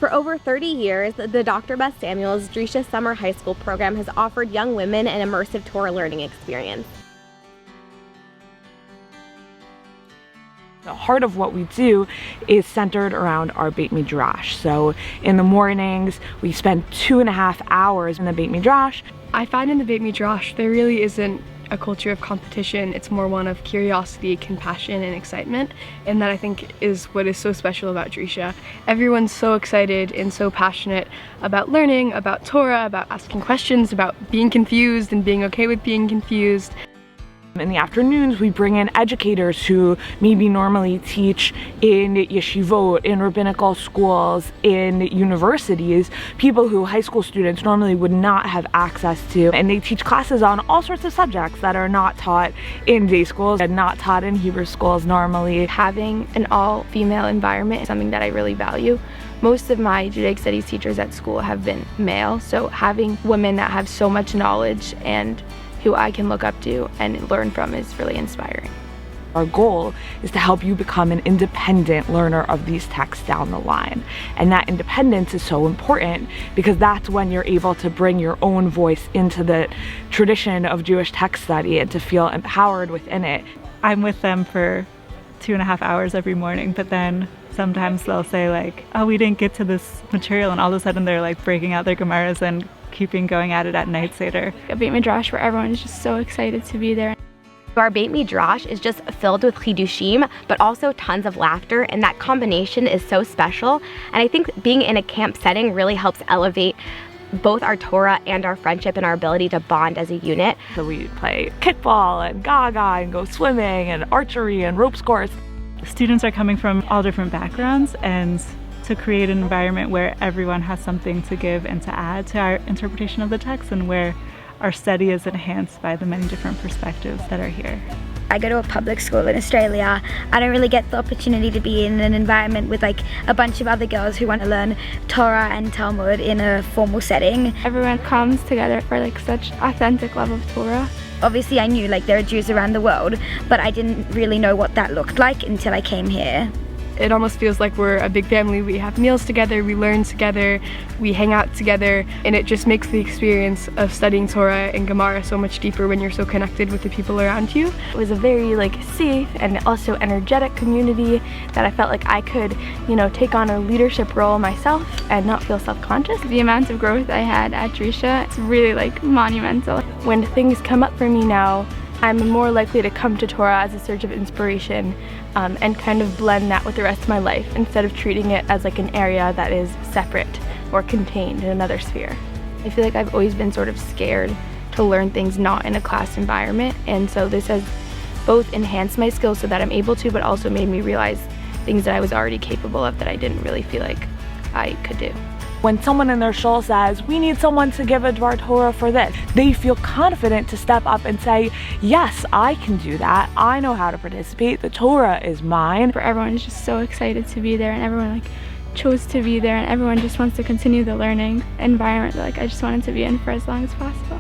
For over 30 years, the Dr. Beth Samuels Drisha Summer High School program has offered young women an immersive Torah learning experience. The heart of what we do is centered around our Beit Midrash. So in the mornings, we spend 2.5 hours in the Beit Midrash. I find in the Beit Midrash there really isn't a culture of competition. It's more one of curiosity, compassion, and excitement, and that I think is what is so special about Drisha. Everyone's so excited and so passionate about learning, about Torah, about asking questions, about being confused and being okay with being confused. In the afternoons, we bring in educators who maybe normally teach in yeshivot, in rabbinical schools, in universities, people who high school students normally would not have access to. And they teach classes on all sorts of subjects that are not taught in day schools and not taught in Hebrew schools normally. Having an all-female environment is something that I really value. Most of my Judaic studies teachers at school have been male, so having women that have so much knowledge and who I can look up to and learn from is really inspiring. Our goal is to help you become an independent learner of these texts down the line. And that independence is so important because that's when you're able to bring your own voice into the tradition of Jewish text study and to feel empowered within it. I'm with them for 2.5 hours every morning, but then sometimes they'll say like, oh, we didn't get to this material, and all of a sudden they're like breaking out their Gemaras and keeping going at it at night Seder. A Beit Midrash where everyone is just so excited to be there. Our Beit Midrash is just filled with chidushim, but also tons of laughter, and that combination is so special. And I think being in a camp setting really helps elevate both our Torah and our friendship and our ability to bond as a unit. So we play kickball and gaga and go swimming and archery and ropes course. Students are coming from all different backgrounds, and to create an environment where everyone has something to give and to add to our interpretation of the text, and where our study is enhanced by the many different perspectives that are here. I go to a public school in Australia. I don't really get the opportunity to be in an environment with like a bunch of other girls who want to learn Torah and Talmud in a formal setting. Everyone comes together for like such authentic love of Torah. Obviously I knew like there are Jews around the world, but I didn't really know what that looked like until I came here. It almost feels like we're a big family. We have meals together, we learn together, we hang out together, and it just makes the experience of studying Torah and Gemara so much deeper when you're so connected with the people around you. It was a very safe and also energetic community that I felt like I could, take on a leadership role myself and not feel self-conscious. The amount of growth I had at Drisha, it's really monumental. When things come up for me now, I'm more likely to come to Torah as a search of inspiration and kind of blend that with the rest of my life instead of treating it as an area that is separate or contained in another sphere. I feel like I've always been sort of scared to learn things not in a class environment, and so this has both enhanced my skills so that I'm able to, but also made me realize things that I was already capable of that I didn't really feel like I could do. When someone in their shul says, we need someone to give a Dvar Torah for this, they feel confident to step up and say, yes, I can do that. I know how to participate. The Torah is mine. Everyone is just so excited to be there, and everyone chose to be there, and everyone just wants to continue the learning environment that I just wanted to be in for as long as possible.